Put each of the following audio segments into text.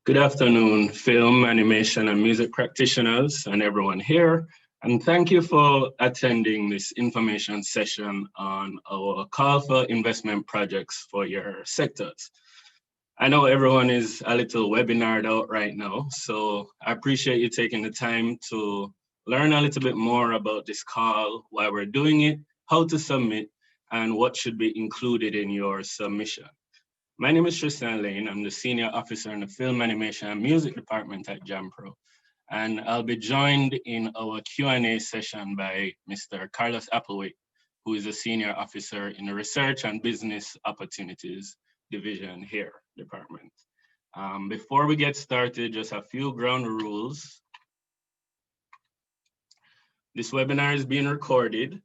Good afternoon, film, animation, and music practitioners and everyone here. And thank you for attending this information session on our call for investment projects for your sectors. I know everyone is a little webinared out right now, so I appreciate you taking the time to learn a little bit more about this call, why we're doing it, how to submit, and what should be included in your submission. My name is Tristan Lane. I'm the Senior Officer in the Film, Animation, and Music Department at JAMPRO. And I'll be joined in our Q&A session by Mr. Carlos Applewhite, who is a Senior Officer in the Research and Business Opportunities Division here, department. Before we get started, just a few ground rules. This webinar is being recorded.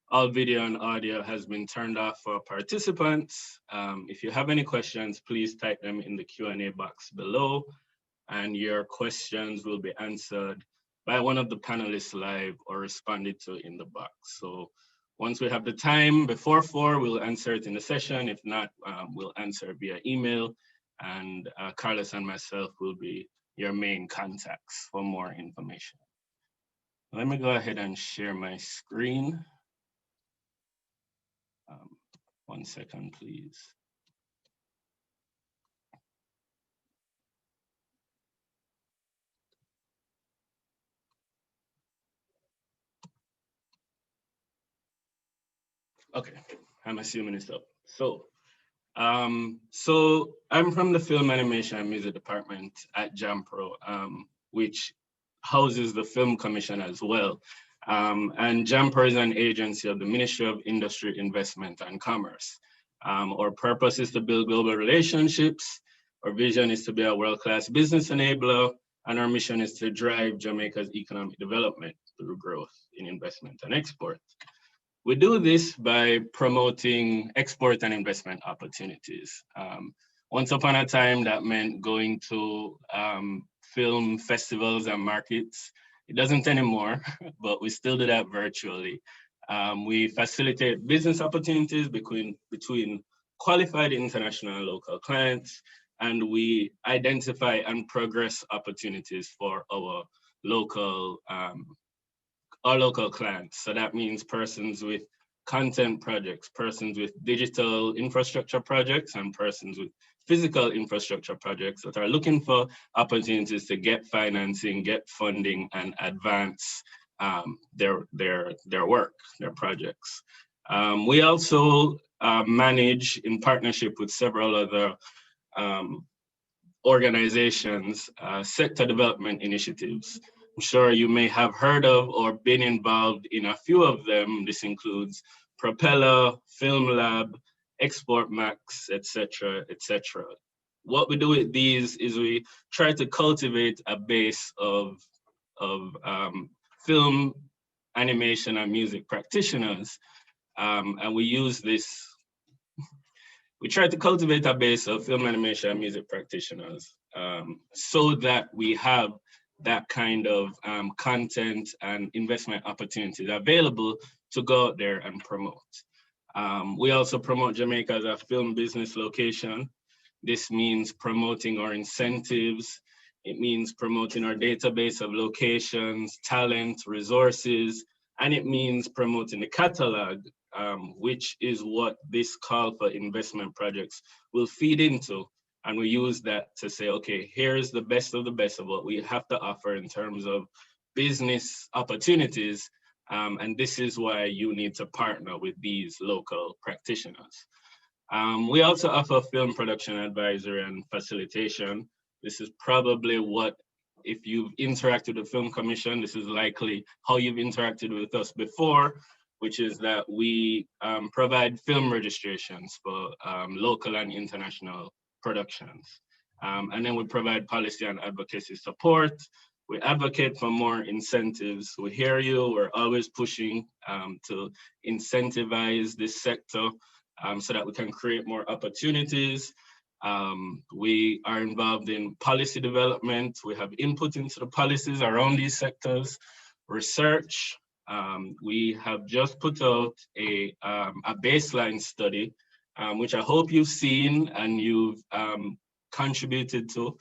All video and audio has been turned off for participants. If you have any questions, please type them in the Q&A box below, and your questions will be answered by one of the panelists live or responded to in the box. So once we have the time before 4, we'll answer it in the session. If not, we'll answer via email, and Carlos and myself will be your main contacts for more information. Let me go ahead and share my screen. 1 second, please. Okay, I'm assuming it's up. So I'm from the Film, Animation, and Music Department at JAMPRO, which houses the Film Commission as well. And JAMPRO is an agency of the Ministry of Industry, Investment, and Commerce. Our purpose is to build global relationships. Our vision is to be a world-class business enabler, and our mission is to drive Jamaica's economic development through growth in investment and export. We do this by promoting export and investment opportunities. Once upon a time, that meant going to film festivals and markets. It doesn't anymore, but we still do that virtually. We facilitate business opportunities between qualified international and local clients, and we identify and progress opportunities for our local clients. So that means persons with content projects, persons with digital infrastructure projects, and persons with physical infrastructure projects that are looking for opportunities to get financing, get funding, and advance their work, their projects. We also manage, in partnership with several other organizations, sector development initiatives. I'm sure you may have heard of or been involved in a few of them. This includes Propeller, Film Lab, Export Max, etc., etc. What we do with these is we try to cultivate a base of film, animation, and music practitioners, and we use this. We try to cultivate a base of film, animation, and music practitioners so that we have that kind of content and investment opportunities available to go out there and promote. We also promote Jamaica as a film business location. This means promoting our incentives. It means promoting our database of locations, talent, resources, and it means promoting the catalog, which is what this call for investment projects will feed into. And we use that to say, okay, here's the best of what we have to offer in terms of business opportunities. And this is why you need to partner with these local practitioners. We also offer film production advisory and facilitation. This is probably what, if you've interacted with the Film Commission, this is likely how you've interacted with us before, which is that we provide film registrations for local and international productions. And then we provide policy and advocacy support. We advocate for more incentives. We hear you, we're always pushing to incentivize this sector so that we can create more opportunities. We are involved in policy development. We have input into the policies around these sectors. Research, we have just put out a baseline study, which I hope you've seen and you've contributed to.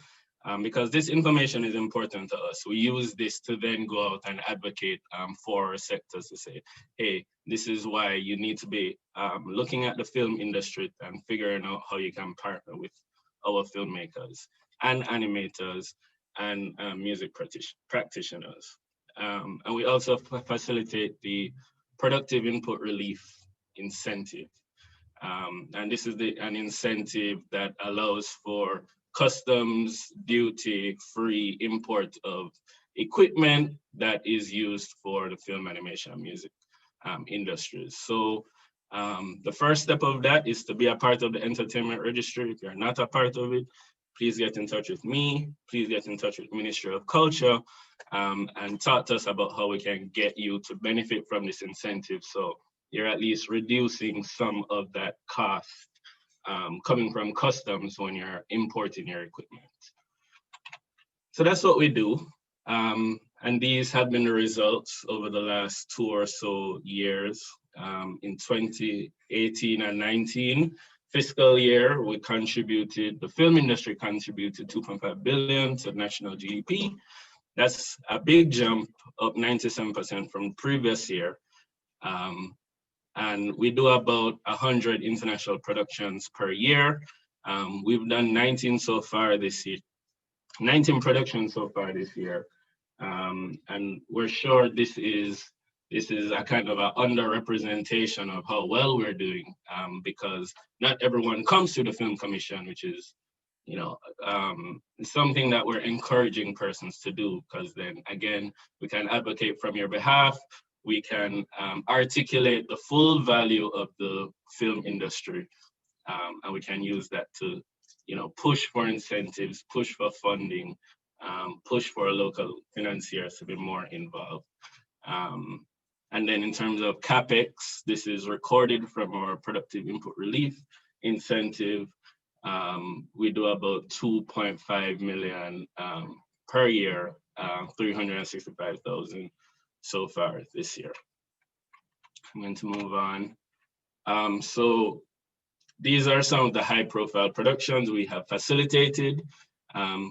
because this information is important to us. We use this to then go out and advocate for our sectors to say, hey, this is why you need to be looking at the film industry and figuring out how you can partner with our filmmakers and animators and music practitioners. And we also facilitate the productive input relief incentive. And this is an incentive that allows for customs duty-free import of equipment that is used for the film, animation, and music industries. So the first step of that is to be a part of the entertainment registry. If you're not a part of it, please get in touch with me. Please get in touch with Ministry of Culture and talk to us about how we can get you to benefit from this incentive. So you're at least reducing some of that cost coming from customs when you're importing your equipment. So that's what we do. And these have been the results over the last 2 or so years. In 2018 and 19 fiscal year, the film industry contributed 2.5 billion to national GDP. That's a big jump, up 97% from previous year. And we do about 100 international productions per year. We've done 19 so far this year, 19 productions so far this year. And we're sure this is a kind of an underrepresentation of how well we're doing, because not everyone comes to the Film Commission, which is, something that we're encouraging persons to do, because then again, we can advocate from your behalf. We can articulate the full value of the film industry, and we can use that to, push for incentives, push for funding, push for local financiers to be more involved. And then in terms of CapEx, this is recorded from our productive input relief incentive. We do about 2.5 million per year, 365,000 so far this year. I'm going to move on. So these are some of the high profile productions we have facilitated.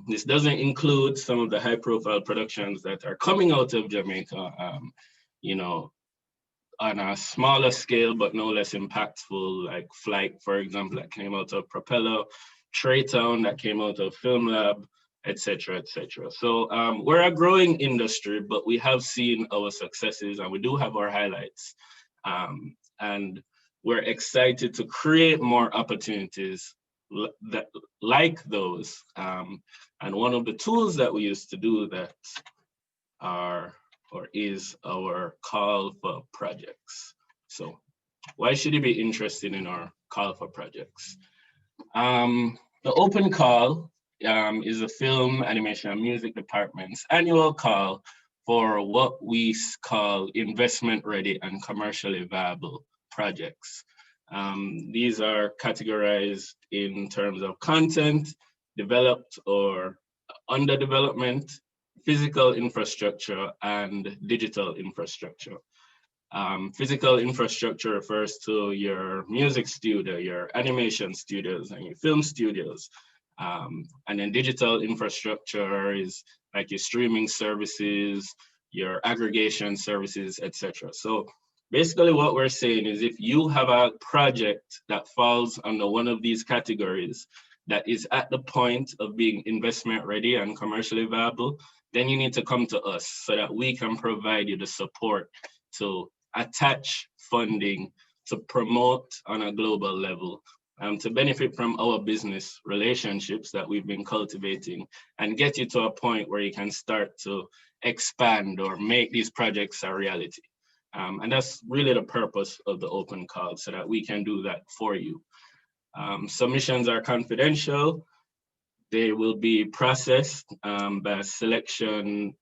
This doesn't include some of the high profile productions that are coming out of Jamaica, on a smaller scale, but no less impactful, like Flight, for example, that came out of Propeller, Traytown that came out of Film Lab, etc., etc. So we're a growing industry, but we have seen our successes and we do have our highlights. And we're excited to create more opportunities like those. And one of the tools that we use to do that is our call for projects. So why should you be interested in our call for projects? The open call is a film, animation, and music department's annual call for what we call investment-ready and commercially viable projects. These are categorized in terms of content, developed or under development, physical infrastructure, and digital infrastructure. Physical infrastructure refers to your music studio, your animation studios, and your film studios. And then digital infrastructure is like your streaming services, your aggregation services, etc. So basically what we're saying is if you have a project that falls under one of these categories that is at the point of being investment ready and commercially viable, then you need to come to us so that we can provide you the support to attach funding, to promote on a global level, to benefit from our business relationships that we've been cultivating and get you to a point where you can start to expand or make these projects a reality. And that's really the purpose of the open call, so that we can do that for you. Submissions are confidential. They will be processed by selection,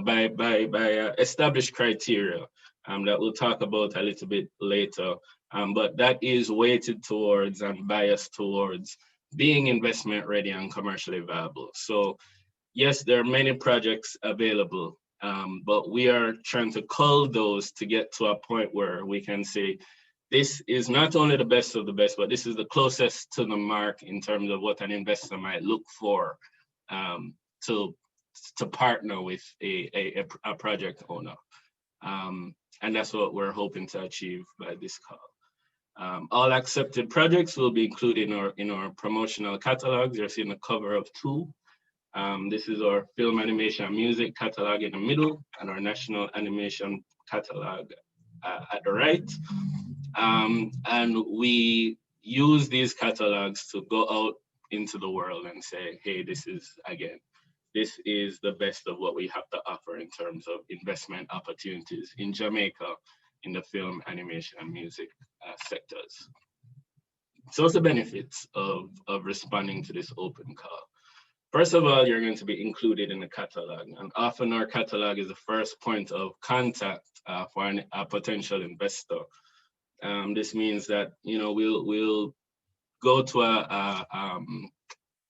by established criteria that we'll talk about a little bit later. But that is weighted towards and biased towards being investment ready and commercially viable. So yes, there are many projects available, but we are trying to cull those to get to a point where we can say, this is not only the best of the best, but this is the closest to the mark in terms of what an investor might look for to partner with a project owner. And that's what we're hoping to achieve by this call. All accepted projects will be included in our promotional catalogs. You're seeing the cover of 2. This is our film animation music catalog in the middle, and our national animation catalog at the right. And we use these catalogs to go out into the world and say, hey, this is the best of what we have to offer in terms of investment opportunities in Jamaica in the film, animation, and music sectors. So what's the benefits of responding to this open call? First of all, you're going to be included in the catalog, and often our catalog is the first point of contact for a potential investor. This means that we'll go to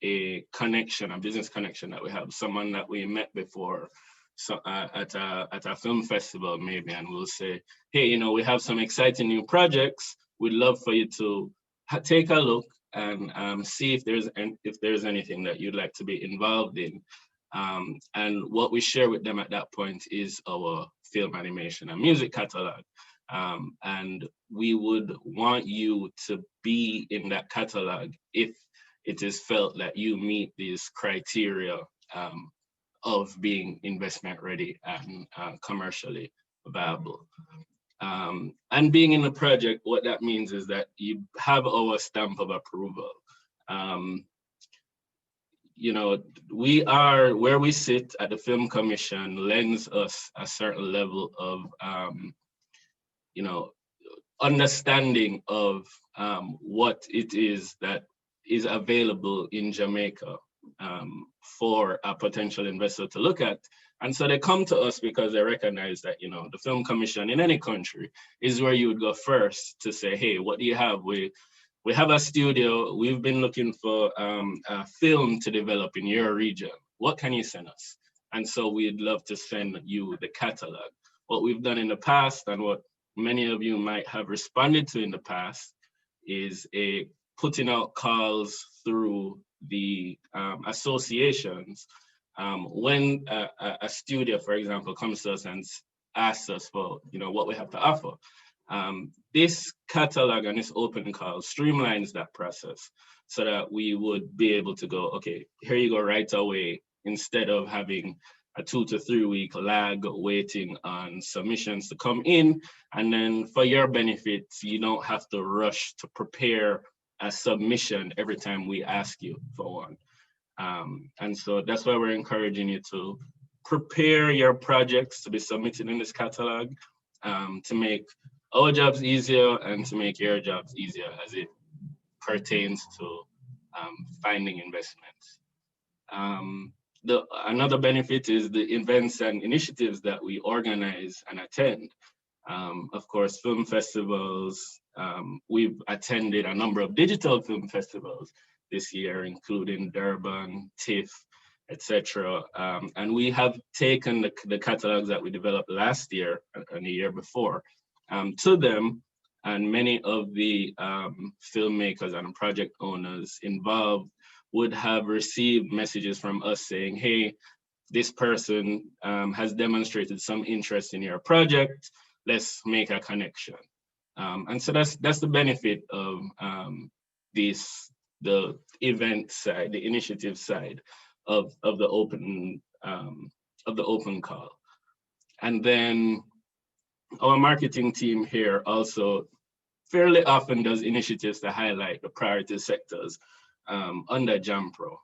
a connection, a business connection that we have, someone that we met before, so at a film festival maybe, and we'll say, hey, we have some exciting new projects. We'd love for you to take a look and see if there's anything that you'd like to be involved in. And what we share with them at that point is our film, animation, and music catalog. And we would want you to be in that catalog if it is felt that you meet these criteria of being investment ready and commercially viable. And being in the project, what that means is that you have our stamp of approval. We are where we sit at the Film Commission lends us a certain level of understanding of what it is that is available in Jamaica for a potential investor to look at. And so they come to us because they recognize that, the Film Commission in any country is where you would go first to say, hey, what do you have? We have a studio. We've been looking for a film to develop in your region. What can you send us? And so we'd love to send you the catalog. What we've done in the past and what many of you might have responded to in the past is putting out calls through the associations. When a studio, for example, comes to us and asks us for what we have to offer, this catalog and this open call streamlines that process so that we would be able to go, okay, here you go right away, instead of having a 2 to 3 week lag waiting on submissions to come in. And then for your benefit, you don't have to rush to prepare a submission every time we ask you for one. And so that's why we're encouraging you to prepare your projects to be submitted in this catalog, to make our jobs easier and to make your jobs easier as it pertains to finding investments. Another benefit is the events and initiatives that we organize and attend. Of course, film festivals. We've attended a number of digital film festivals this year, including Durban, TIFF, etc. And we have taken the catalogs that we developed last year and the year before to them, and many of the filmmakers and project owners involved would have received messages from us saying, hey, this person has demonstrated some interest in your project, let's make a connection. And so that's the benefit of the event side, the initiative side of the open call. And then our marketing team here also fairly often does initiatives to highlight the priority sectors under JAMPRO.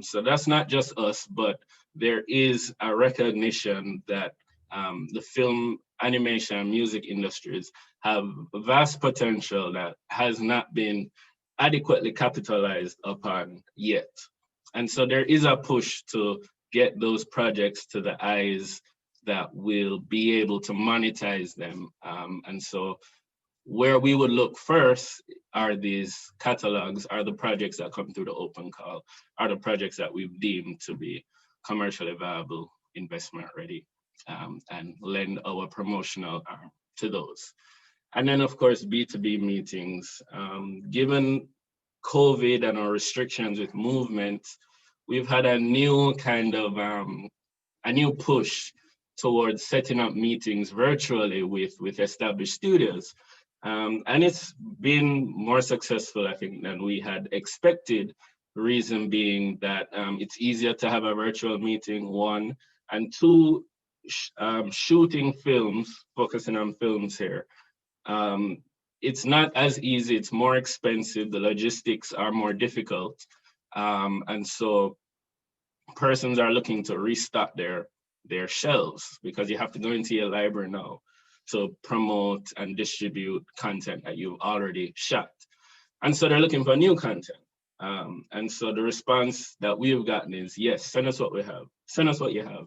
So that's not just us, but there is a recognition that the film, animation, and music industries have vast potential that has not been adequately capitalized upon yet. And so there is a push to get those projects to the eyes that will be able to monetize them. And so where we would look first are these catalogs, are the projects that come through the open call, are the projects that we've deemed to be commercially viable, investment ready, and lend our promotional arm to those. And then of course, B2B meetings. Given COVID and our restrictions with movement, we've had a new kind of a new push towards setting up meetings virtually with established studios. And it's been more successful, I think, than we had expected. Reason being that it's easier to have a virtual meeting, one, and two, shooting films, focusing on films here. It's not as easy, it's more expensive, the logistics are more difficult. And so persons are looking to restock their shelves because you have to go into your library now to promote and distribute content that you've already shot. And so they're looking for new content. And so the response that we've gotten is, yes, send us what we have, send us what you have.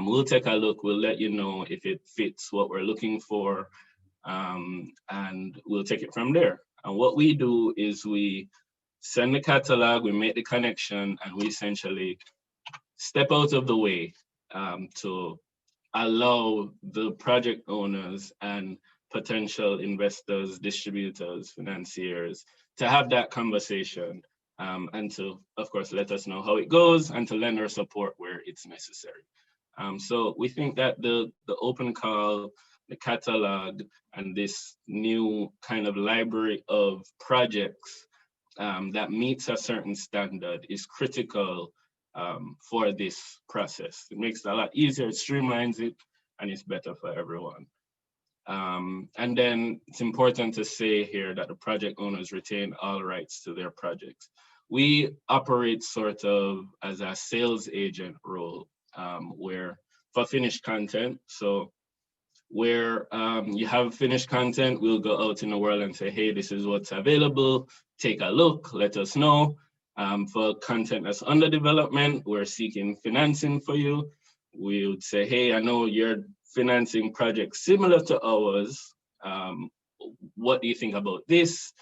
We'll take a look, we'll let you know if it fits what we're looking for, and we'll take it from there. And what we do is we send the catalog, we make the connection, and we essentially step out of the way to allow the project owners and potential investors, distributors, financiers to have that conversation, and to, of course, let us know how it goes and to lend our support where it's necessary. So we think that the open call, the catalog, and this new kind of library of projects that meets a certain standard is critical for this process. It makes it a lot easier, it streamlines it, and it's better for everyone. And then it's important to say here that the project owners retain all rights to their projects. We operate sort of as a sales agent role, where for finished content, so where you have finished content, we'll go out in the world and say, hey, this is what's available, take a look, let us know. For content that's under development, we're seeking financing for you. We would say, hey, I know you're financing projects similar to ours. What do you think about this?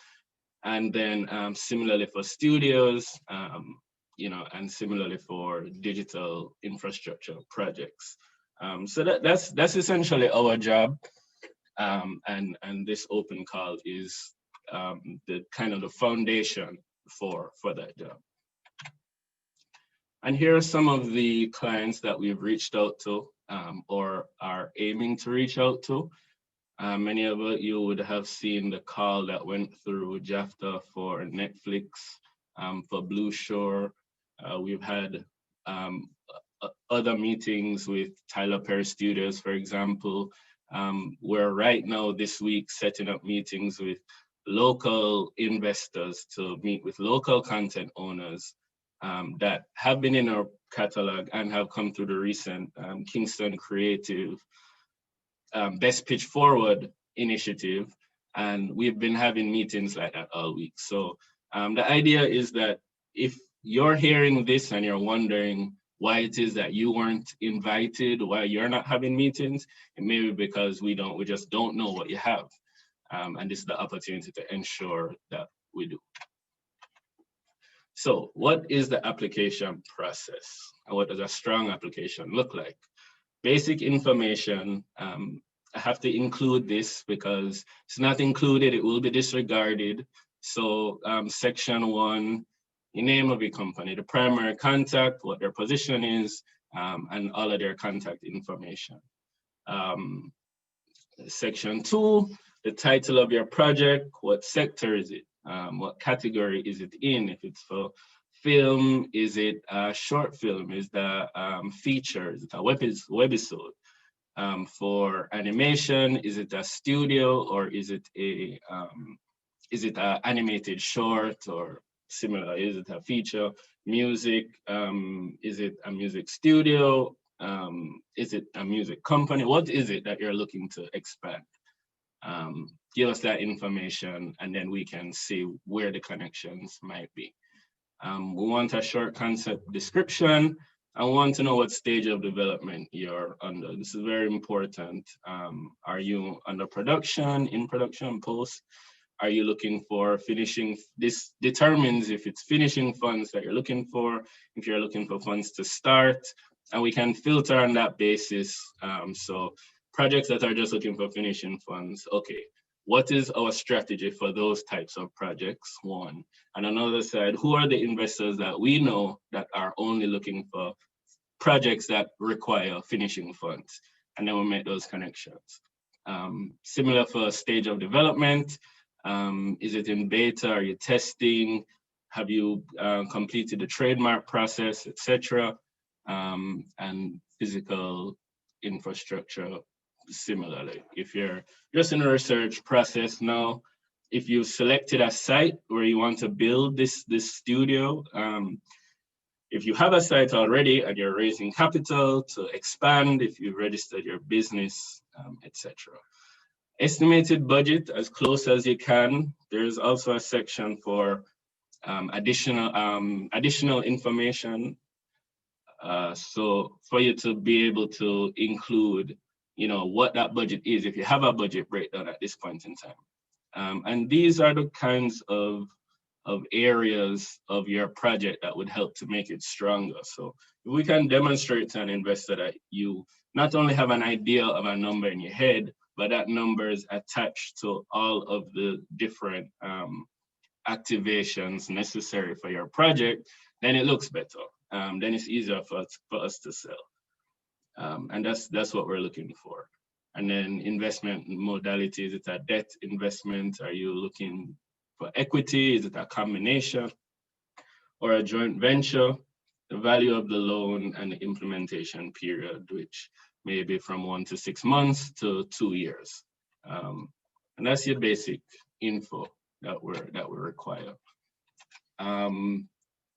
And then similarly for studios, and similarly for digital infrastructure projects. So that's essentially our job. And this open call is the kind of the foundation for that job. And here are some of the clients that we've reached out to or are aiming to reach out to. Many of you would have seen the call that went through JAFTA for Netflix, for Blue Shore. We've had other meetings with Tyler Perry Studios, for example. We're right now this week setting up meetings with local investors to meet with local content owners that have been in our catalog and have come through the recent Kingston Creative Best Pitch Forward initiative. And we've been having meetings like that all week. So the idea is that if you're hearing this and you're wondering why it is that you weren't invited, why you're not having meetings, it may be because we just don't know what you have. And this is the opportunity to ensure that we do. So what is the application process? And what does a strong application look like? Basic information, I have to include this because it's not included, it will be disregarded. So section 1, the name of your company, the primary contact, what their position is, and all of their contact information. Section 2, the title of your project, what sector is it? What category is it in? If it's for film, is it a short film? Is that feature? Is it a webisode? For animation, is it a studio or is it a animated short or similar? Is it a feature? Music, is it a music studio? Is it a music company? What is it that you're looking to expand? Give us that information and then we can see where the connections might be. We want a short concept description. I want to know what stage of development you're under. This is very important. Are you under production, in production, post? Are you looking for finishing? This determines if it's finishing funds that you're looking for, if you're looking for funds to start, and we can filter on that basis. So projects that are just looking for finishing funds, okay. what is our strategy for those types of projects, one. And on the other side, who are the investors that we know that are only looking for projects that require finishing funds? And then we make those connections. Similar for stage of development. Is it in beta? Are you testing? Have you completed the trademark process, etc.? And physical infrastructure similarly. If you're just in a research process now, if you've selected a site where you want to build this studio, if you have a site already and you're raising capital to expand, if you've registered your business, etc. Estimated budget as close as you can. There's also a section for additional information. So for you to be able to include, what that budget is, if you have a budget breakdown at this point in time. And these are the kinds of areas of your project that would help to make it stronger. So if we can demonstrate to an investor that you not only have an idea of a number in your head, but that number is attached to all of the different activations necessary for your project, then it looks better. Then it's easier for us to sell. And that's what we're looking for. And then investment modality, is it a debt investment? Are you looking for equity? Is it a combination or a joint venture? The value of the loan and the implementation period, which may be from 1 to 6 months to 2 years. And that's your basic info that we require.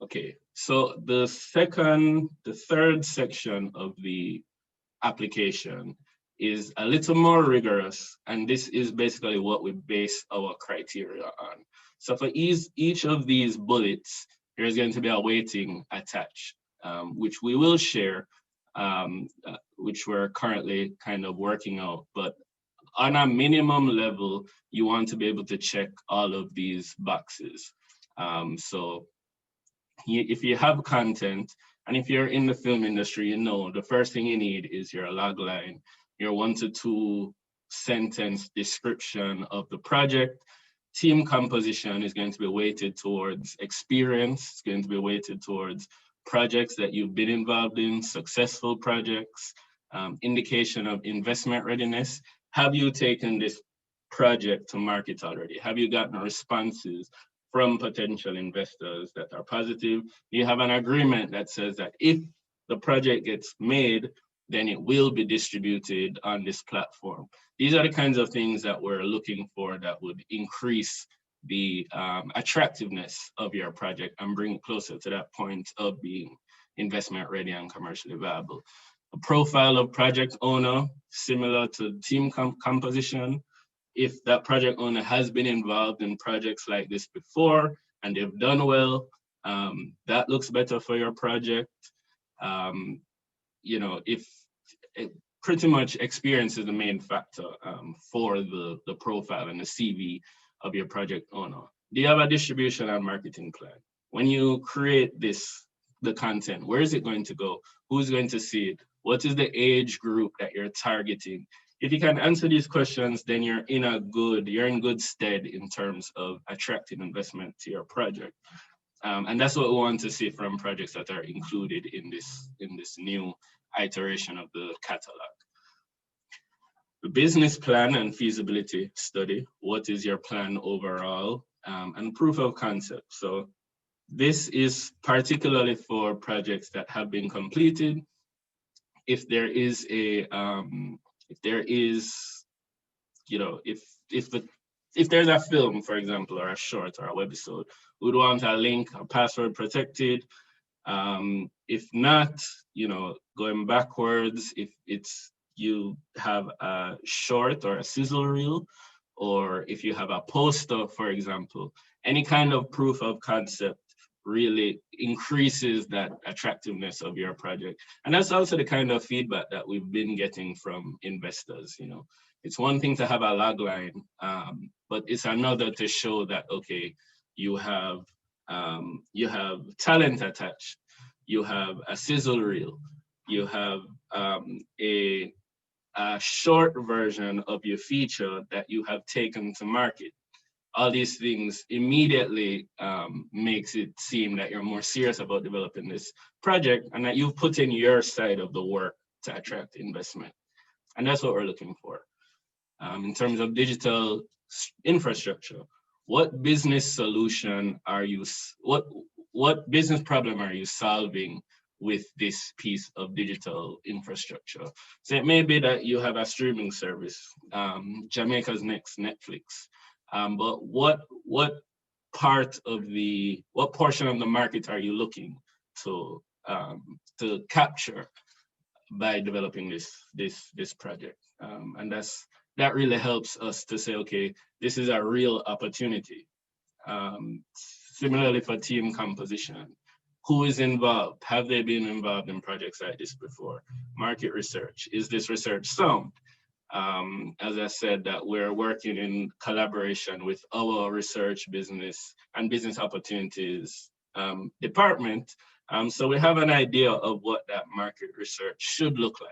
Okay, so the third section of the application is a little more rigorous, and this is basically what we base our criteria on. So for each of these bullets, there's going to be a weighting attached, which we will share, which we're currently kind of working out. But on a minimum level, you want to be able to check all of these boxes. So if you have content, and if you're in the film industry, the first thing you need is your log line, your 1 to 2 sentence description of the project. Team composition is going to be weighted towards experience. It's going to be weighted towards projects that you've been involved in, successful projects, indication of investment readiness. Have you taken this project to market already? Have you gotten responses from potential investors that are positive? You have an agreement that says that if the project gets made, then it will be distributed on this platform. These are the kinds of things that we're looking for that would increase the attractiveness of your project and bring it closer to that point of being investment ready and commercially viable. A profile of project owner, similar to team composition. If that project owner has been involved in projects like this before and they've done well, that looks better for your project. If pretty much experience is the main factor for the profile and the CV of your project owner. Do you have a distribution and marketing plan? When you create the content, where is it going to go? Who's going to see it? What is the age group that you're targeting? If you can answer these questions, then you're in good stead in terms of attracting investment to your project. And that's what we want to see from projects that are included in this new iteration of the catalog. The business plan and feasibility study. What is your plan overall? And proof of concept. So this is particularly for projects that have been completed. If there is if there's a film, for example, or a short or a webisode, we'd want a link, a password protected. If not, going backwards, if you have a short or a sizzle reel, or if you have a poster, for example, any kind of proof of concept really increases that attractiveness of your project. And that's also the kind of feedback that we've been getting from investors. It's one thing to have a log line, but it's another to show that, okay, you have talent attached, you have a sizzle reel, you have a a short version of your feature that you have taken to market. All these things immediately makes it seem that you're more serious about developing this project and that you've put in your side of the work to attract investment. And that's what we're looking for. In terms of digital infrastructure, what business solution are you, what business problem are you solving with this piece of digital infrastructure? So it may be that you have a streaming service, Jamaica's next Netflix. But what portion of the market are you looking to capture by developing this project? And that really helps us to say, okay, this is a real opportunity. Similarly for team composition, who is involved? Have they been involved in projects like this before? Market research, is this research sound? As I said, that we're working in collaboration with our research business and business opportunities department. So we have an idea of what that market research should look like.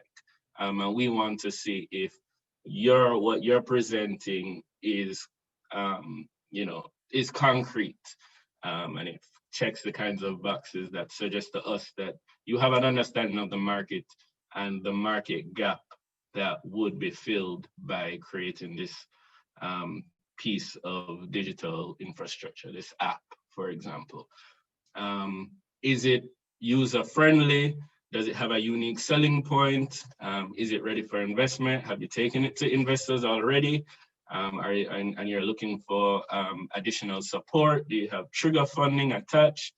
And we want to see if what you're presenting is, is concrete, and it checks the kinds of boxes that suggest to us that you have an understanding of the market and the market gap that would be filled by creating this piece of digital infrastructure, this app, for example. Is it user-friendly? Does it have a unique selling point? Is it ready for investment? Have you taken it to investors already? And you're looking for additional support? Do you have trigger funding attached?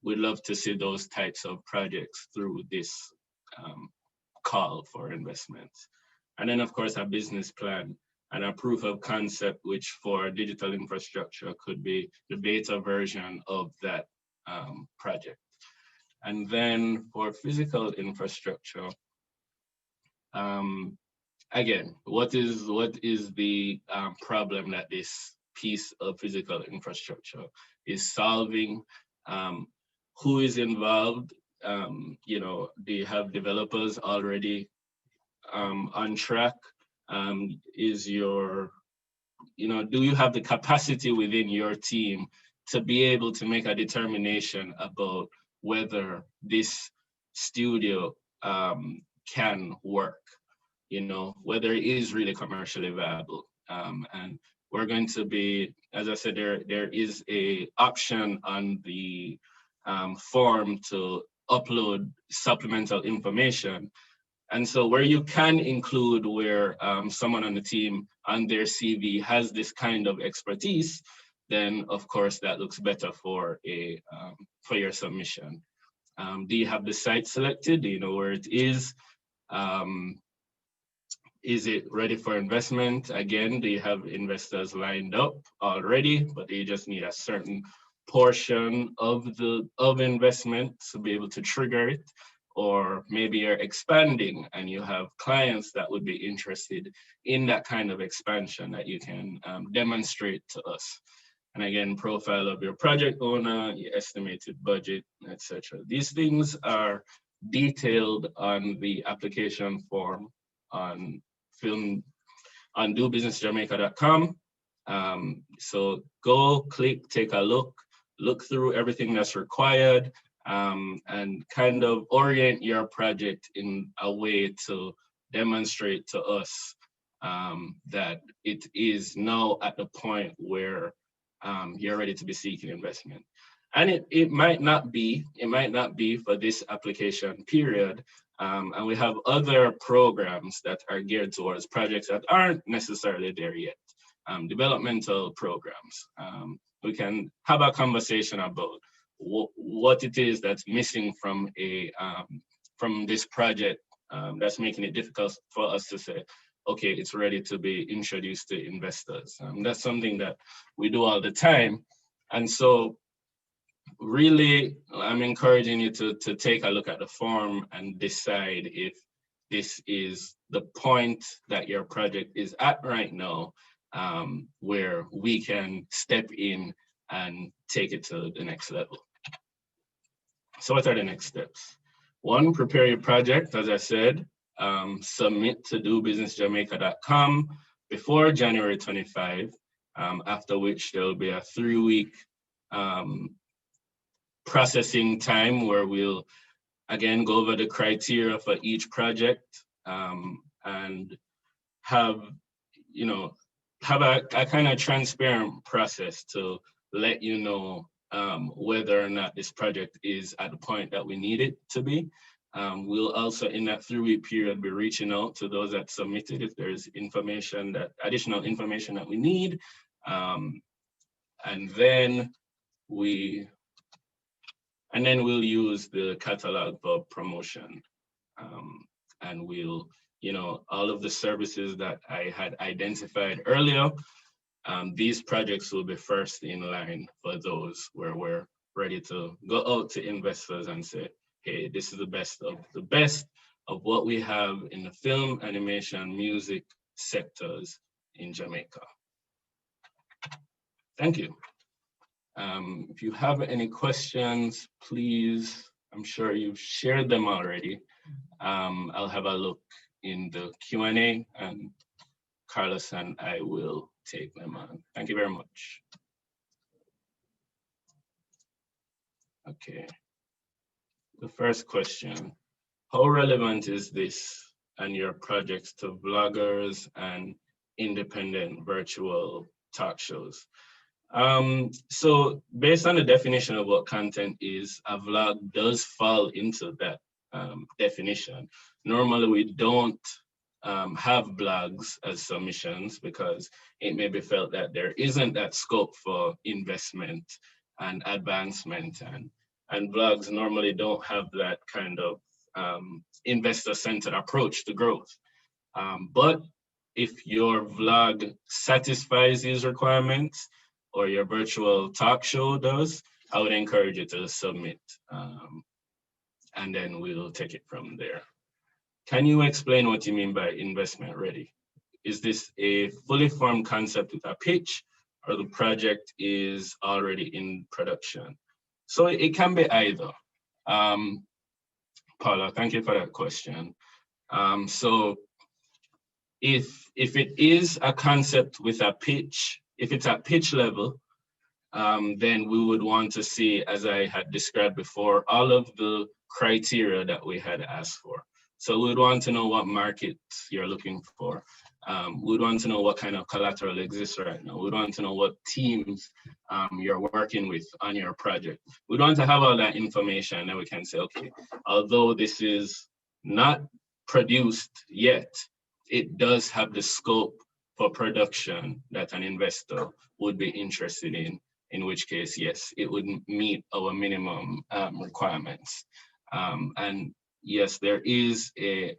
We'd love to see those types of projects through this call for investments. And then of course, a business plan and a proof of concept, which for digital infrastructure could be the beta version of that project. And then for physical infrastructure, again, what is the problem that this piece of physical infrastructure is solving? Who is involved? Do you have developers already on track? Do you have the capacity within your team to be able to make a determination about whether this studio can work, whether it is really commercially viable? And we're going to be, as I said, there is a option on the form to upload supplemental information. And so where you can include where someone on the team on their CV has this kind of expertise, then of course that looks better for your submission. Do you have the site selected? Do you know where it is? Is it ready for investment? Again, do you have investors lined up already, but you just need a certain portion of investment to be able to trigger it? Or maybe you're expanding and you have clients that would be interested in that kind of expansion that you can demonstrate to us. And again, profile of your project owner, your estimated budget, etc. These things are detailed on the application form on dobusinessjamaica.com. So go, click, take a look through everything that's required, and kind of orient your project in a way to demonstrate to us that it is now at the point where you're ready to be seeking investment. And it might not be for this application period. And we have other programs that are geared towards projects that aren't necessarily there yet. Developmental programs. We can have a conversation about what it is that's missing from this project that's making it difficult for us to say, okay, it's ready to be introduced to investors. That's something that we do all the time. And so really, I'm encouraging you to take a look at the form and decide if this is the point that your project is at right now, where we can step in and take it to the next level. So what are the next steps? One, prepare your project, as I said. submit to dobusinessjamaica.com before January 25, after which there will be a 3-week processing time where we'll again go over the criteria for each project, and have a kind of transparent process to let you know whether or not this project is at the point that we need it to be. We'll also, in that 3-week period, be reaching out to those that submitted if there's additional information that we need. And then we'll use the catalog for promotion. And we'll, all of the services that I had identified earlier, these projects will be first in line for those where we're ready to go out to investors and say, hey, this is the best of what we have in the film, animation, music sectors in Jamaica. Thank you. If you have any questions, please, I'm sure you've shared them already. I'll have a look in the Q&A, and Carlos and I will take them on. Thank you very much. Okay. The first question, how relevant is this and your projects to vloggers and independent virtual talk shows? So based on the definition of what content is, a vlog does fall into that definition. Normally we don't have blogs as submissions because it may be felt that there isn't that scope for investment and advancement, and blogs normally don't have that kind of investor-centered approach to growth. But if your vlog satisfies these requirements, or your virtual talk show does, I would encourage you to submit, and then we'll take it from there. Can you explain what you mean by investment ready? Is this a fully formed concept with a pitch, or the project is already in production? So it can be either. Paula, thank you for that question. So if it is a concept with a pitch, if it's at pitch level, then we would want to see, as I had described before, all of the criteria that we had asked for. So we'd want to know what markets you're looking for. We'd want to know what kind of collateral exists right now. We'd want to know what teams you're working with on your project. We'd want to have all that information, and we can say, okay, although this is not produced yet, it does have the scope for production that an investor would be interested in which case, yes, it would meet our minimum requirements. And yes, there is a,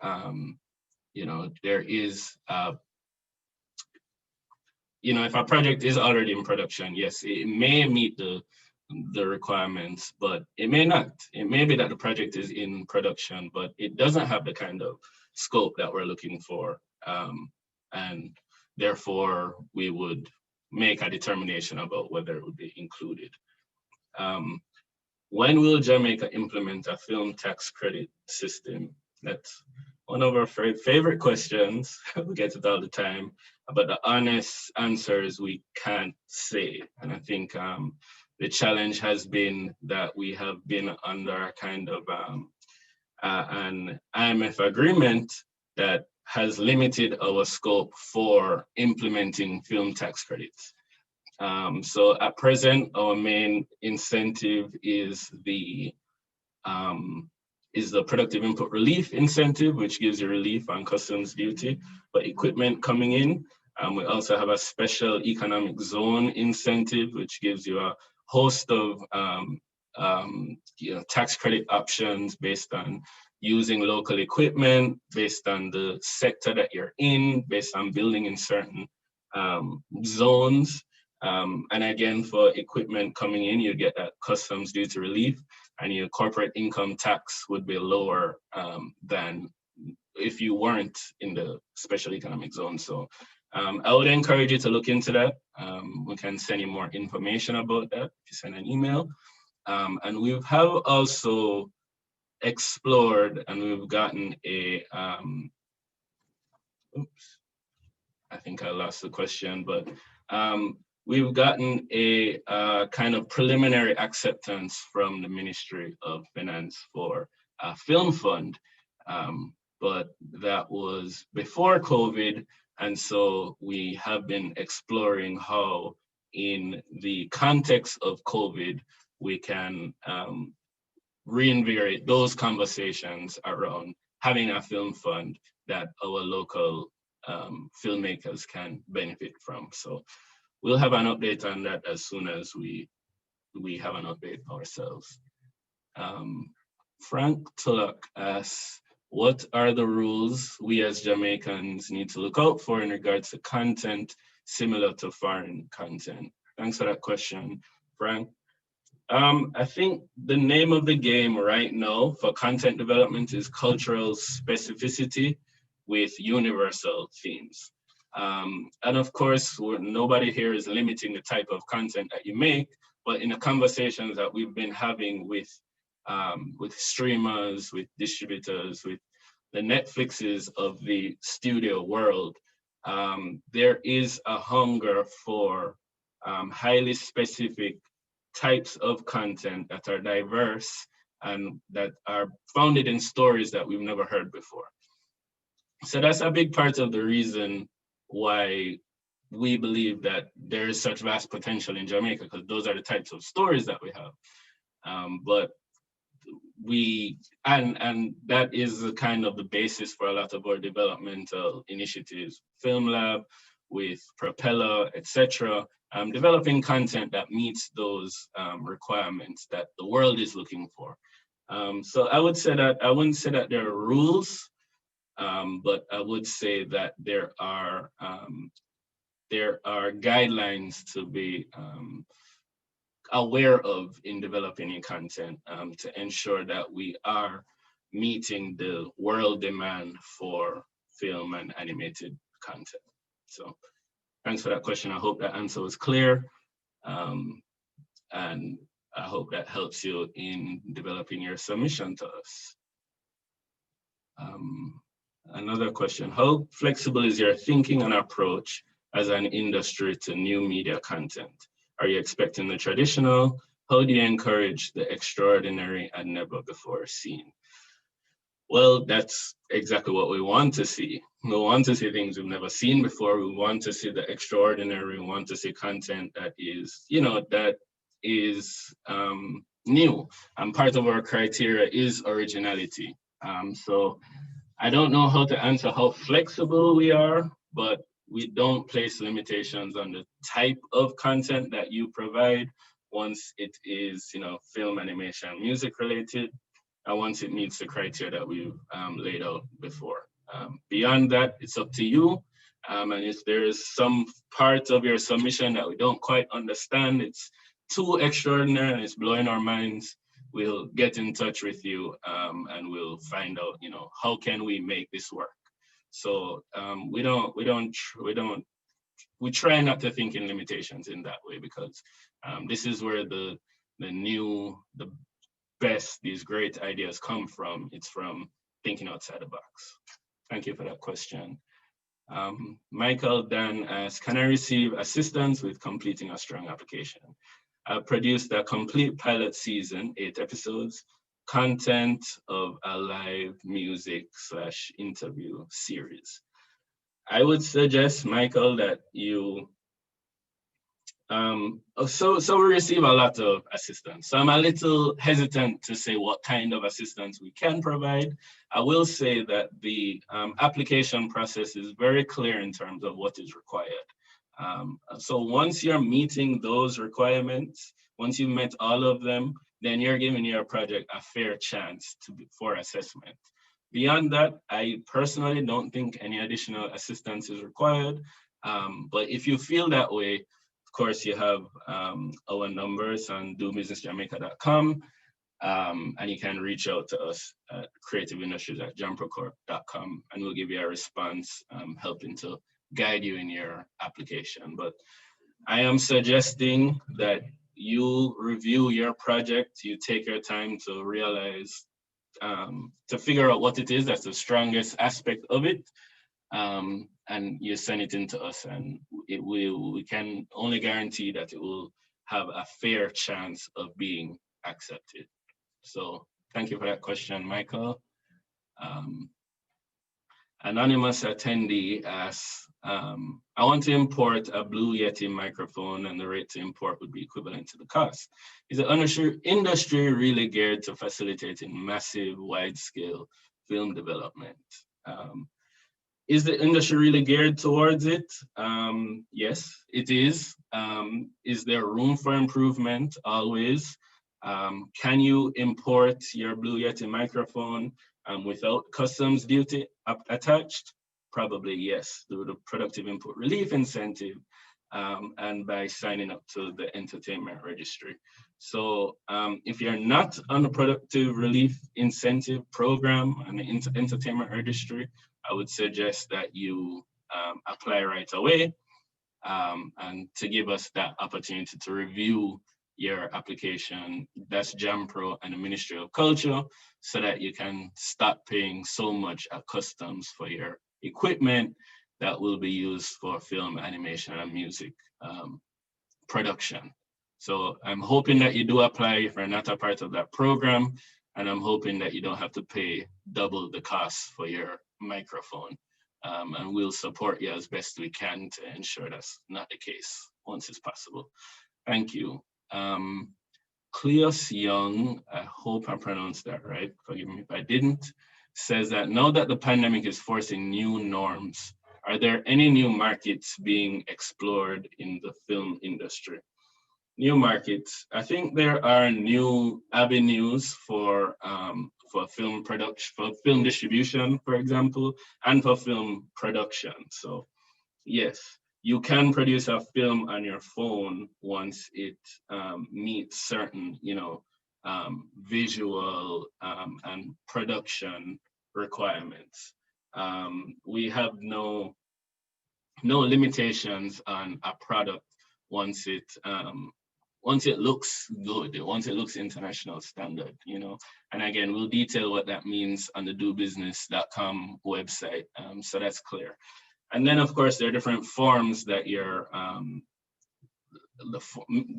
if a project is already in production, yes, it may meet the requirements, but it may not. It may be that the project is in production, but it doesn't have the kind of scope that we're looking for. And therefore, we would make a determination about whether it would be included. When will Jamaica implement a film tax credit system? That's one of our favorite questions. We get it all the time, but the honest answer is we can't say. And I think the challenge has been that we have been under kind of an IMF agreement that has limited our scope for implementing film tax credits. So at present, our main incentive is the productive input relief incentive, which gives you relief on customs duty for equipment coming in. We also have a special economic zone incentive, which gives you a host of tax credit options based on using local equipment, based on the sector that you're in, based on building in certain zones. And again, for equipment coming in, you get that customs duty relief, and your corporate income tax would be lower than if you weren't in the special economic zone. So I would encourage you to look into that. We can send you more information about that if you send an email. And we have also explored and we've gotten a, oops, I think I lost the question, but we've gotten a kind of preliminary acceptance from the Ministry of Finance for a film fund, but that was before COVID. And so we have been exploring how in the context of COVID, we can reinvigorate those conversations around having a film fund that our local filmmakers can benefit from. So we'll have an update on that as soon as we have an update ourselves. Frank Tullock asks, what are the rules we as Jamaicans need to look out for in regards to content similar to foreign content? Thanks for that question, Frank. I think the name of the game right now for content development is cultural specificity with universal themes. And of course, nobody here is limiting the type of content that you make, but in the conversations that we've been having with streamers, with distributors, with the Netflixes of the studio world, there is a hunger for highly specific types of content that are diverse and that are founded in stories that we've never heard before. So that's a big part of the reason why we believe that there is such vast potential in Jamaica, because those are the types of stories that we have. But and that is the kind of the basis for a lot of our developmental initiatives, Film Lab, with Propeller, etc. Developing content that meets those requirements that the world is looking for. So I would say that I wouldn't say that there are rules, but I would say that there are guidelines to be aware of in developing your content to ensure that we are meeting the world demand for film and animated content. So thanks for that question. I hope that answer was clear. And I hope that helps you in developing your submission to us. Another question, how flexible is your thinking and approach as an industry to new media content? Are you expecting the traditional? How do you encourage the extraordinary and never before seen? Well, that's exactly what we want to see. We want to see things we've never seen before. We want to see the extraordinary. We want to see content that is, new. And part of our criteria is originality. So I don't know how to answer how flexible we are, but we don't place limitations on the type of content that you provide once it is, film, animation, music related, and once it meets the criteria that we've laid out before. Beyond that, it's up to you. And if there is some part of your submission that we don't quite understand, it's too extraordinary and it's blowing our minds, we'll get in touch with you and we'll find out, how can we make this work? So we try not to think in limitations in that way, because this is where the best, these great ideas come from. It's from thinking outside the box. Thank you for that question. Michael Dan asks, can I receive assistance with completing a strong application? I produced a complete pilot season, 8 episodes, content of a live music / interview series. I would suggest, Michael, that you, so we receive a lot of assistance. So I'm a little hesitant to say what kind of assistance we can provide. I will say that the application process is very clear in terms of what is required. So once you're meeting those requirements, once you've met all of them, then you're giving your project a fair chance for assessment. Beyond that, I personally don't think any additional assistance is required. But if you feel that way, of course, you have our numbers on dobusinessjamaica.com, and you can reach out to us at creativeindustries@jamprocorp.com, and we'll give you a response, helping to guide you in your application. But I am suggesting that you review your project, you take your time to realize to figure out what it is that's the strongest aspect of it, and you send it in to us, and we can only guarantee that it will have a fair chance of being accepted. So thank you for that question, Michael. Anonymous attendee asks, I want to import a Blue Yeti microphone, and the rate to import would be equivalent to the cost. Is the industry really geared to facilitating massive, wide-scale film development? Is the industry really geared towards it? Yes, it is. Is there room for improvement? Always. Can you import your Blue Yeti microphone without customs duty attached? Probably yes, through the productive input relief incentive and by signing up to the entertainment registry. So if you're not on the productive relief incentive program and the entertainment registry, I would suggest that you apply right away and to give us that opportunity to review your application. That's JAMPRO and the Ministry of Culture, so that you can stop paying so much at customs for your equipment that will be used for film, animation, and music production. So I'm hoping that you do apply if you're not a part of that program, and I'm hoping that you don't have to pay double the cost for your microphone. And we'll support you as best we can to ensure that's not the case once it's possible. Thank you. Cleos Young, I hope I pronounced that right, forgive me if I didn't, says that now that the pandemic is forcing new norms, are there any new markets being explored in the film industry? New markets, I think there are new avenues for film production, for film distribution, for example, and for film production. So yes, you can produce a film on your phone once it meets certain, visual and production requirements. We have no limitations on a product once it looks good, once it looks international standard, And again, we'll detail what that means on the dobusiness.com website, so that's clear. And then, of course, there are different forms that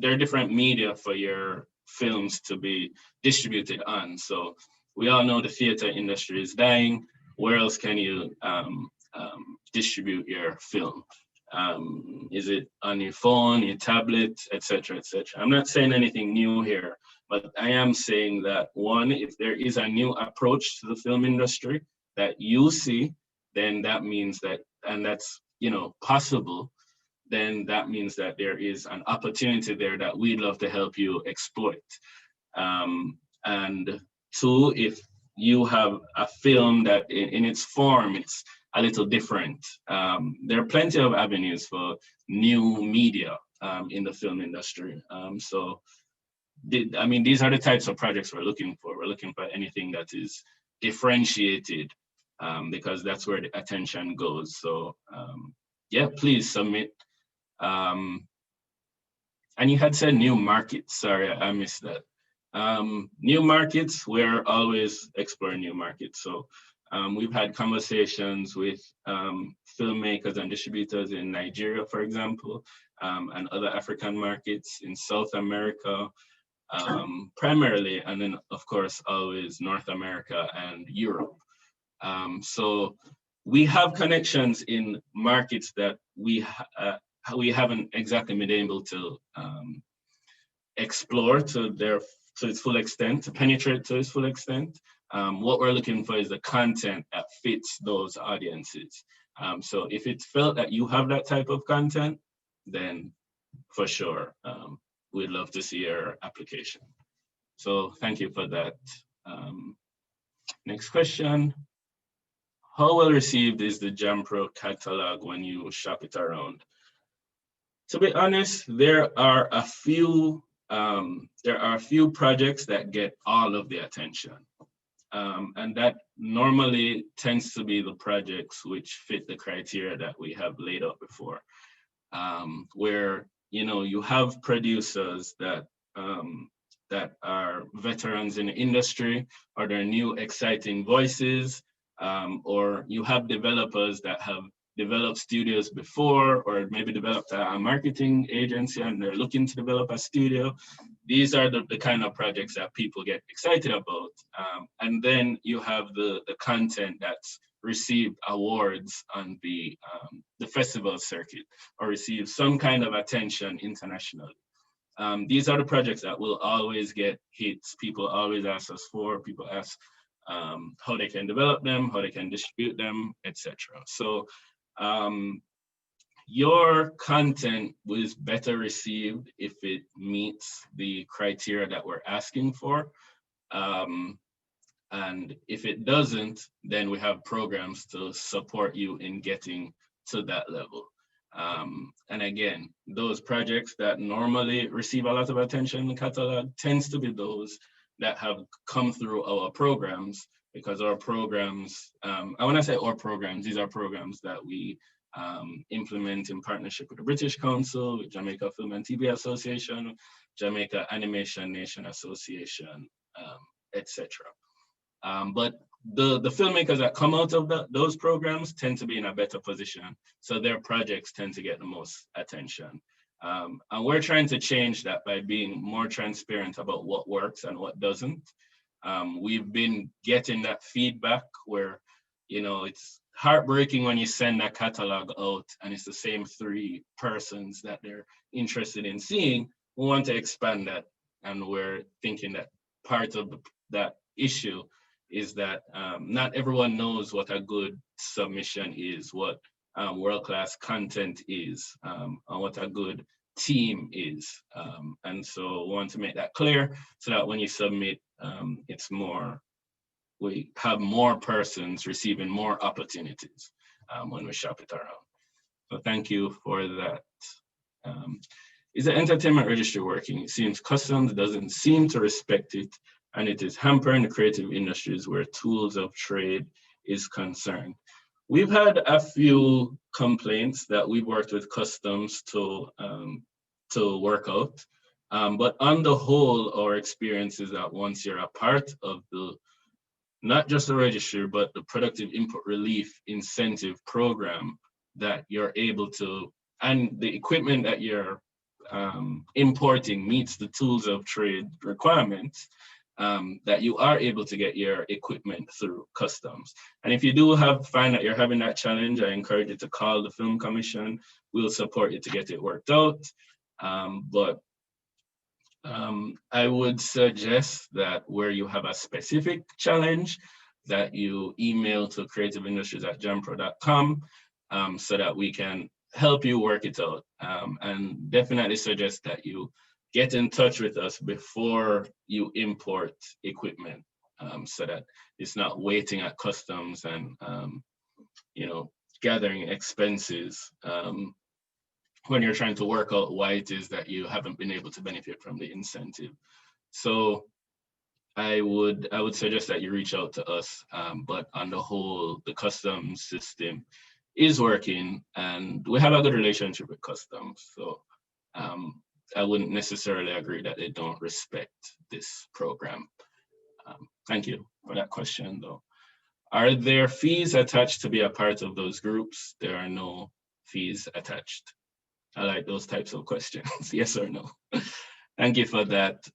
there are different media for your films to be distributed on. So we all know the theater industry is dying. Where else can you distribute your film? Is it on your phone, your tablet, et cetera, et cetera? I'm not saying anything new here, but I am saying that one, if there is a new approach to the film industry that you see, then that means that, and that's, possible, then that means that there is an opportunity there that we'd love to help you exploit. And two, if you have a film that in its form, it's a little different, there are plenty of avenues for new media in the film industry. These are the types of projects we're looking for. We're looking for anything that is differentiated, because that's where the attention goes. So yeah, please submit. And you had said new markets, sorry, I missed that. New markets, we're always exploring new markets. So we've had conversations with filmmakers and distributors in Nigeria, for example, and other African markets, in South America, primarily, and then of course, always North America and Europe. So we have connections in markets that we haven't exactly been able to explore to its full extent, to penetrate to its full extent. What we're looking for is the content that fits those audiences. So if it's felt that you have that type of content, then for sure, we'd love to see your application. So thank you for that. Next question. How well received is the JAMPRO catalog when you shop it around? To be honest, there are a few projects that get all of the attention. And that normally tends to be the projects which fit the criteria that we have laid out before, where you have producers that that are veterans in the industry, or they're new exciting voices, or you have developers that have developed studios before, or maybe developed a marketing agency and they're looking to develop a studio. These are the kind of projects that people get excited about. And then you have the content that's received awards on the festival circuit or received some kind of attention internationally. These are the projects that will always get hits. People always ask us for, people ask how they can develop them, how they can distribute them, etc. So your content was better received if it meets the criteria that we're asking for. And if it doesn't, then we have programs to support you in getting to that level. And again, those projects that normally receive a lot of attention in the catalog tends to be those that have come through our programs, because our programs, when I say our programs, these are programs that we implement in partnership with the British Council, with Jamaica Film and TV Association, Jamaica Animation Nation Association, etc. But the filmmakers that come out of those programs tend to be in a better position, so their projects tend to get the most attention. And we're trying to change that by being more transparent about what works and what doesn't. We've been getting that feedback where, you know, it's heartbreaking when you send that catalog out and it's the same 3 persons that they're interested in seeing. We want to expand that, and we're thinking that part of that issue is that not everyone knows what a good submission is, what world-class content is, and what a good team is. And so we want to make that clear so that when you submit, it's more, we have more persons receiving more opportunities when we shop it around. So thank you for that. Is the entertainment registry working? It seems customs doesn't seem to respect it, and it is hampering the creative industries where tools of trade is concerned. We've had a few complaints that we've worked with customs to work out. But on the whole, our experience is that once you're a part of not just the registry, but the productive input relief incentive program, that you're able to, and the equipment that you're importing meets the tools of trade requirements, that you are able to get your equipment through customs. And if you do find that you're having that challenge, I encourage you to call the Film Commission. We'll support you to get it worked out. But I would suggest that where you have a specific challenge, that you email to creativeindustries@jampro.com so that we can help you work it out. And definitely suggest that you get in touch with us before you import equipment, so that it's not waiting at customs and gathering expenses when you're trying to work out why it is that you haven't been able to benefit from the incentive. So I would suggest that you reach out to us, but on the whole, the customs system is working and we have a good relationship with customs. So I wouldn't necessarily agree that they don't respect this program. Thank you for that question though. Are there fees attached to be a part of those groups? There are no fees attached. I like those types of questions, yes or no. Thank you for that.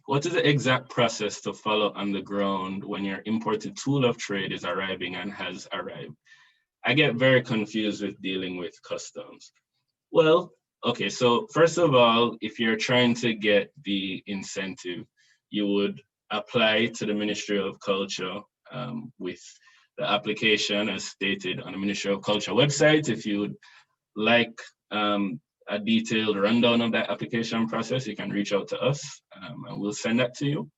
What is the exact process to follow on the ground when your imported tool of trade is arriving and has arrived? I get very confused with dealing with customs. Well, okay, so first of all, if you're trying to get the incentive, you would apply to the Ministry of Culture with the application as stated on the Ministry of Culture website. If you would like a detailed rundown of that application process, you can reach out to us and we'll send that to you.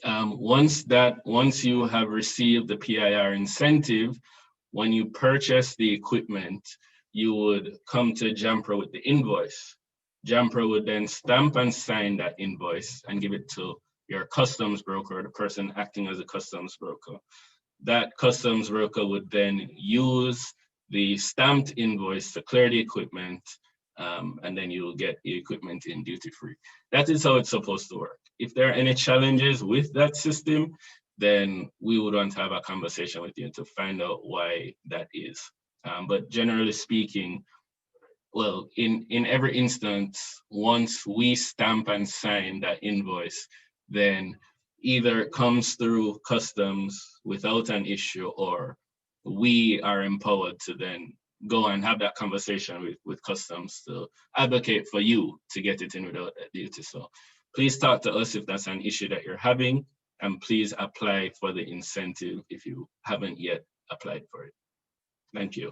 Once you have received the PIR incentive, when you purchase the equipment, you would come to JAMPRO with the invoice. JAMPRO would then stamp and sign that invoice and give it to your customs broker, the person acting as a customs broker. That customs broker would then use the stamped invoice to clear the equipment and then you'll get the equipment in duty free. That is how it's supposed to work. If there are any challenges with that system, then we would want to have a conversation with you to find out why that is. But generally speaking, well, in every instance, once we stamp and sign that invoice, then either it comes through customs without an issue, or we are empowered to then go and have that conversation with customs to advocate for you to get it in without duty. So please talk to us if that's an issue that you're having, and please apply for the incentive if you haven't yet applied for it. Thank you.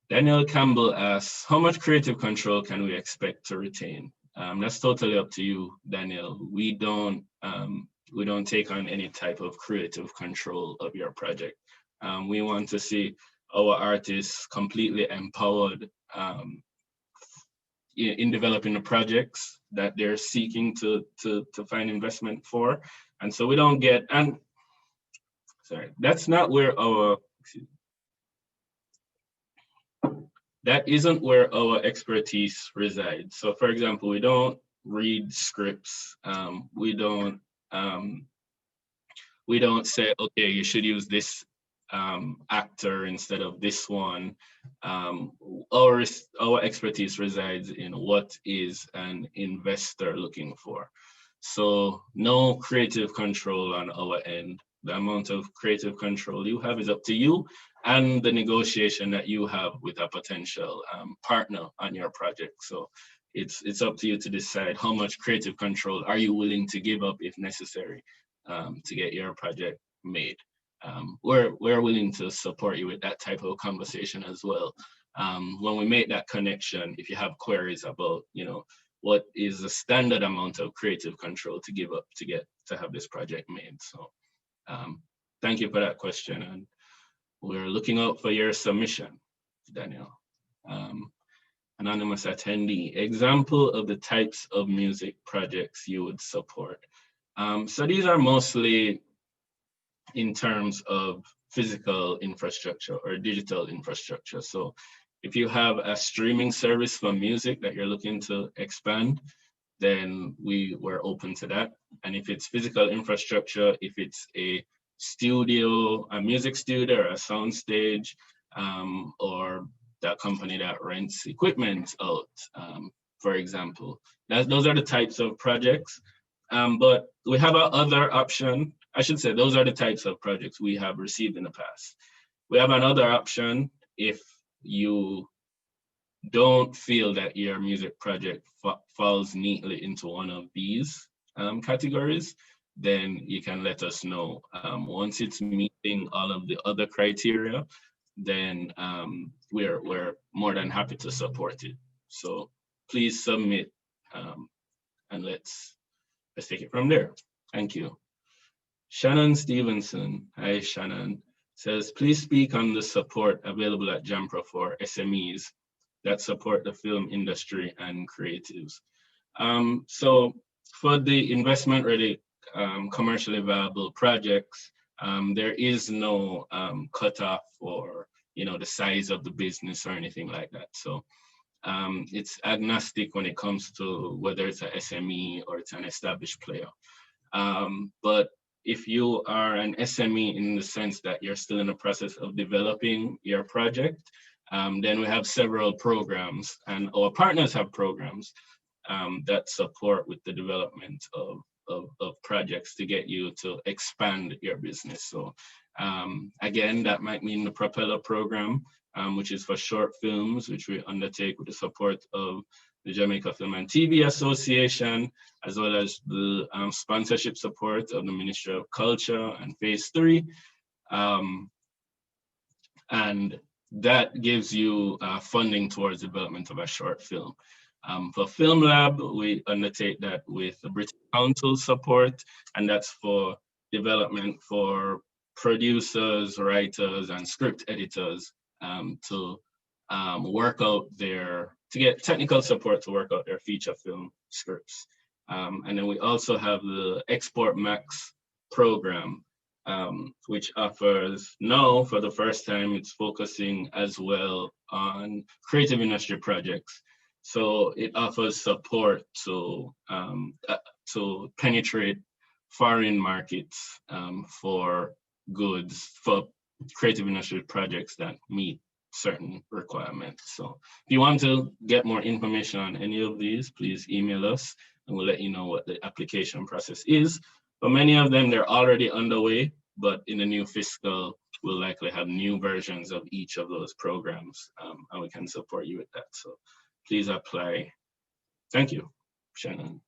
Daniel Campbell asks, how much creative control can we expect to retain? That's totally up to you, Daniel. We don't take on any type of creative control of your project. We want to see our artists completely empowered in developing the projects that they're seeking to find investment for. And so we don't get, and sorry, that's not where our, that isn't where our expertise resides. So for example, we don't read scripts. We don't say, okay, you should use this actor instead of this one. Our expertise resides in what is an investor looking for. So no creative control on our end. The amount of creative control you have is up to you and the negotiation that you have with a potential partner on your project. So it's up to you to decide how much creative control are you willing to give up if necessary to get your project made. We're willing to support you with that type of conversation as well. When we make that connection, if you have queries about, what is the standard amount of creative control to give up to have this project made. So thank you for that question. And we're looking out for your submission, Daniel. Anonymous attendee, example of the types of music projects you would support. So these are mostly in terms of physical infrastructure or digital infrastructure. So if you have a streaming service for music that you're looking to expand, then we're open to that. And if it's physical infrastructure, if it's a studio, a music studio or a sound stage, or that company that rents equipment out, for example, those are the types of projects. But we have another option. I should say those are the types of projects we have received in the past. We have another option if you don't feel that your music project falls neatly into one of these categories, then you can let us know. Once it's meeting all of the other criteria, then we're more than happy to support it. So please submit and let's take it from there. Thank you. Shannon Stevenson, hi Shannon, says, please speak on the support available at JAMPRO for SMEs that support the film industry and creatives. So for the investment-ready, commercially viable projects, there is no cutoff for the size of the business or anything like that. So it's agnostic when it comes to whether it's a SME or it's an established player. But if you are an SME in the sense that you're still in the process of developing your project, then we have several programs, and our partners have programs that support with the development of projects to get you to expand your business. So again, that might mean the Propeller program, which is for short films, which we undertake with the support of the Jamaica Film and TV Association, as well as the sponsorship support of the Ministry of Culture and Phase 3. And that gives you funding towards development of a short film. For Film Lab, we undertake that with the British Council support, and that's for development for producers, writers, and script editors to work out to get technical support to work out their feature film scripts. And then we also have the Export Max program, which offers now, for the first time, it's focusing as well on creative industry projects. So it offers support to penetrate foreign markets for goods, for creative industry projects that meet certain requirements. So if you want to get more information on any of these, please email us and we'll let you know what the application process is. For many of them, they're already underway, but in the new fiscal, we'll likely have new versions of each of those programs, and we can support you with that. So please apply. Thank you, Shannon.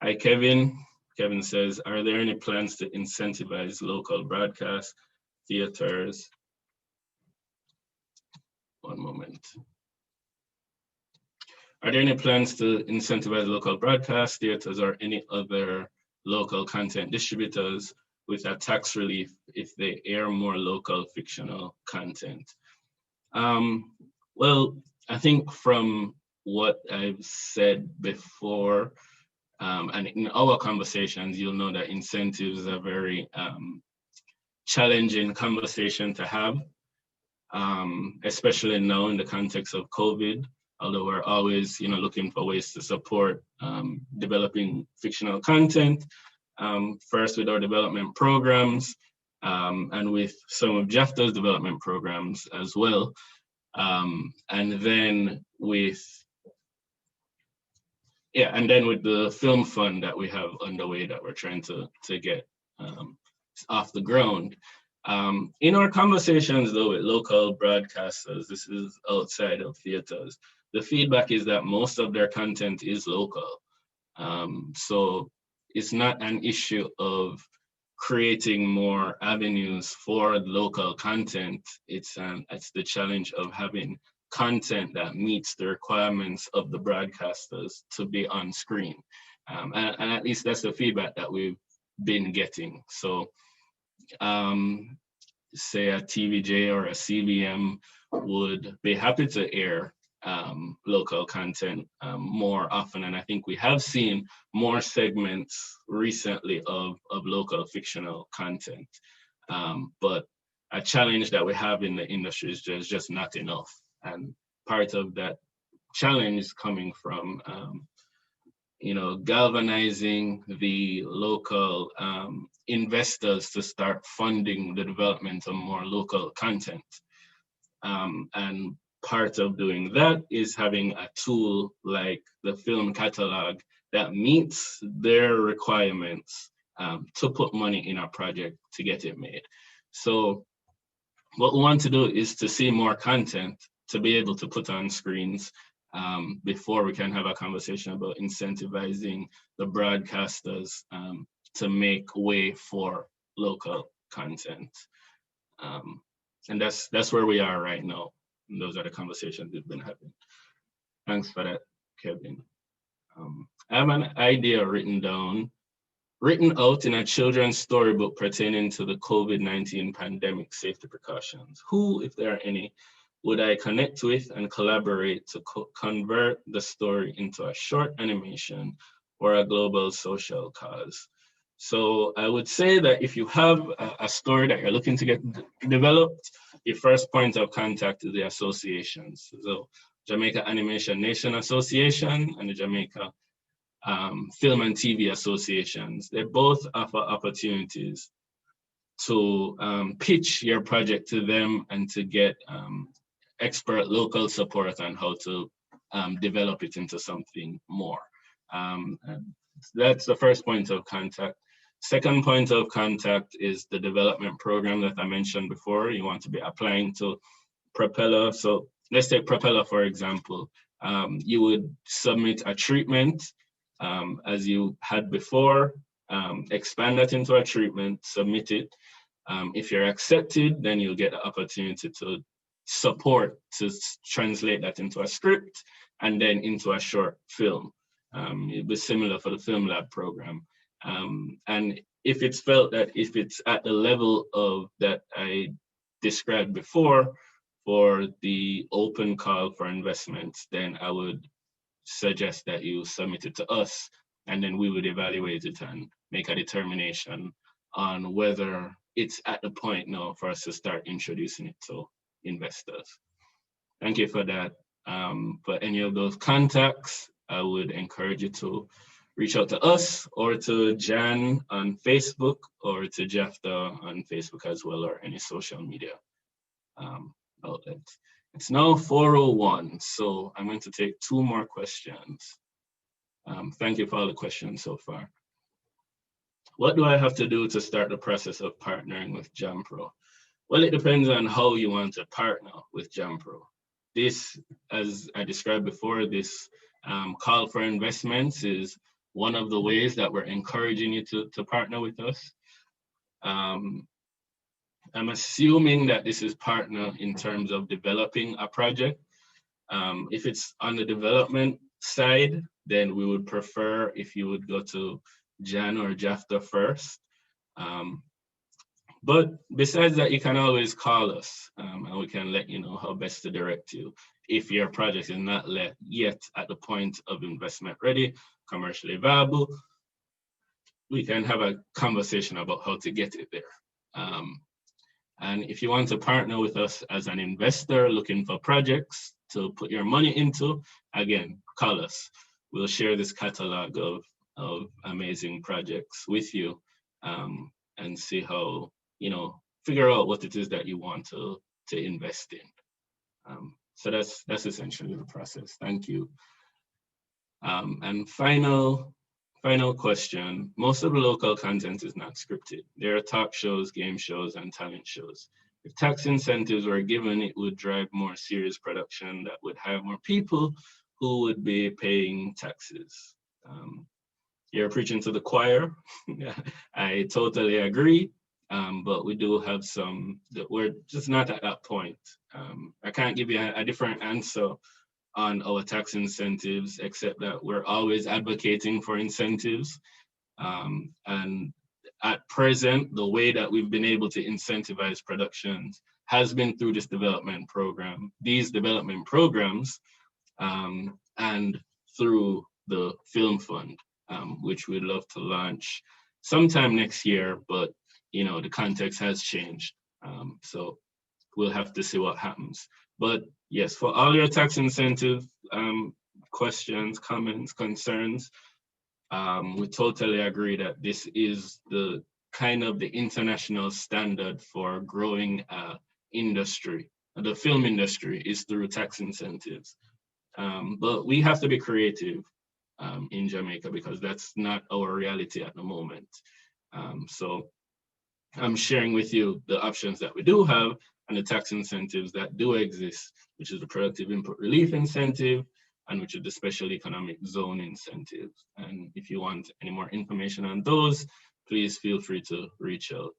Hi, Kevin. Kevin says, are there any plans to incentivize local broadcast theaters? One moment. Are there any plans to incentivize local broadcast theaters or any other local content distributors with a tax relief if they air more local fictional content? Well, I think from what I've said before, and in our conversations, you'll know that incentives are very challenging conversation to have, especially now in the context of COVID, although we're always looking for ways to support developing fictional content, first with our development programs, and with some of JAFTA's development programs as well. And then with the film fund that we have underway that we're trying to get off the ground. In our conversations though with local broadcasters, this is outside of theaters, the feedback is that most of their content is local. So it's not an issue of creating more avenues for local content. It's the challenge of having content that meets the requirements of the broadcasters to be on screen. And at least that's the feedback that we've been getting. So say a TVJ or a CBM would be happy to air local content more often. And I think we have seen more segments recently of local fictional content. But a challenge that we have in the industry is just not enough. And part of that challenge is coming from, galvanizing the local investors to start funding the development of more local content. And part of doing that is having a tool like the film catalog that meets their requirements to put money in our project to get it made. So what we want to do is to see more content to be able to put on screens before we can have a conversation about incentivizing the broadcasters to make way for local content. And that's where we are right now. And those are the conversations we've been having. Thanks for that, Kevin. I have an idea written out in a children's storybook pertaining to the COVID-19 pandemic safety precautions. Who, if there are any, would I connect with and collaborate to convert the story into a short animation or a global social cause? So I would say that if you have a story that you're looking to get developed, your first point of contact is the associations. So Jamaica Animation Nation Association and the Jamaica Film and TV Associations. They both offer opportunities to pitch your project to them and to get expert local support on how to develop it into something more. And that's the first point of contact. Second point of contact is the development program that I mentioned before. You want to be applying to Propeller. So let's take Propeller, for example. You would submit a treatment as you had before, expand that into a treatment, submit it. If you're accepted, then you'll get the opportunity to support to translate that into a script and then into a short film. It'll be similar for the Film Lab program. And if it's felt that if it's at the level of that I described before for the open call for investments, then I would suggest that you submit it to us and then we would evaluate it and make a determination on whether it's at the point now for us to start introducing it to investors. Thank you for that, For any of those contacts, I would encourage you to reach out to us or to Jan on Facebook or to Jafta on Facebook as well, or any social media outlets. It's now 4:01, so I'm going to take 2 more questions. Thank you for all the questions so far. What do I have to do to start the process of partnering with JAMPRO? Well, it depends on how you want to partner with JAMPRO. This, as I described before, this call for investments is one of the ways that we're encouraging you to partner with us. I'm assuming that this is partner in terms of developing a project. If it's on the development side, then we would prefer if you would go to Jan or Jafta first. But besides that, you can always call us and we can let you know how best to direct you if your project is not yet at the point of investment ready, commercially viable. We can have a conversation about how to get it there. And if you want to partner with us as an investor looking for projects to put your money into, again, call us. We'll share this catalog of amazing projects with you and see how, figure out what it is that you want to invest in. So that's essentially the process. Thank you. And final question. Most of the local content is not scripted. There are talk shows, game shows, and talent shows. If tax incentives were given, it would drive more serious production that would have more people who would be paying taxes. You're preaching to the choir. I totally agree. But we do have some that we're just not at that point. I can't give you a different answer on our tax incentives, except that we're always advocating for incentives. And at present, the way that we've been able to incentivize productions has been through this development program, these development programs, and through the Film Fund, which we'd love to launch sometime next year, but the context has changed. So we'll have to see what happens. But yes, for all your tax incentive questions, comments, concerns, we totally agree that this is the kind of the international standard for growing industry. The film industry is through tax incentives. But we have to be creative in Jamaica because that's not our reality at the moment. So I'm sharing with you the options that we do have and the tax incentives that do exist, which is the productive input relief incentive and which is the special economic zone incentive. And if you want any more information on those, please feel free to reach out.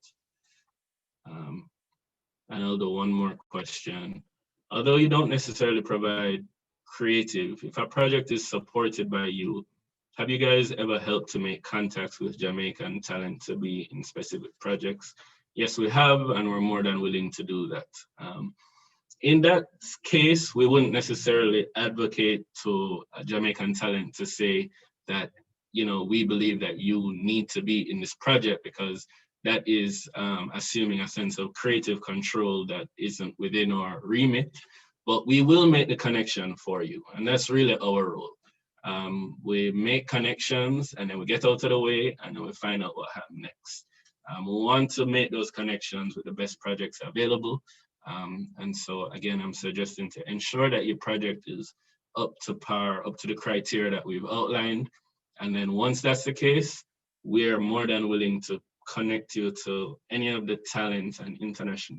And I'll do one more question. Although you don't necessarily provide creative, if a project is supported by you, have you guys ever helped to make contacts with Jamaican talent to be in specific projects? Yes, we have, and we're more than willing to do that. In that case, we wouldn't necessarily advocate to Jamaican talent to say that, we believe that you need to be in this project, because that is assuming a sense of creative control that isn't within our remit. But we will make the connection for you, and that's really our role. We make connections and then we get out of the way and then we find out what happens next. We want to make those connections with the best projects available. And so again, I'm suggesting to ensure that your project is up to par, up to the criteria that we've outlined. And then once that's the case, we're more than willing to connect you to any of the talent and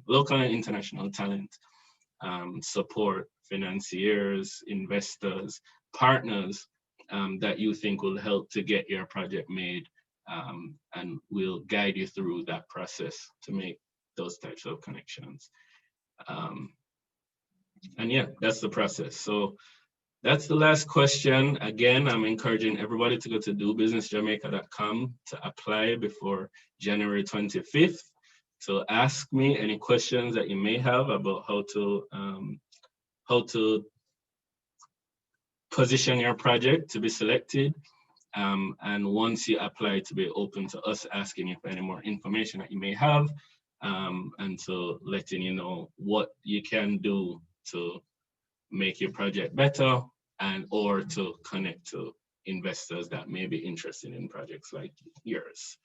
local and international talent, support, financiers, investors, partners that you think will help to get your project made, and we'll guide you through that process to make those types of connections. And yeah, that's the process. So that's the last question. Again, I'm encouraging everybody to go to dobusinessjamaica.com to apply before January 25th. So ask me any questions that you may have about how to position your project to be selected. And once you apply, to be open to us asking you for any more information that you may have, and to letting you know what you can do to make your project better, and or to connect to investors that may be interested in projects like yours.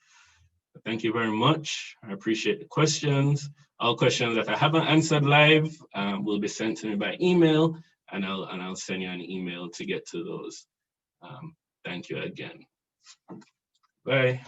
Thank you very much. I appreciate the questions. All questions that I haven't answered live will be sent to me by email, and I'll send you an email to get to those. Thank you again. Bye.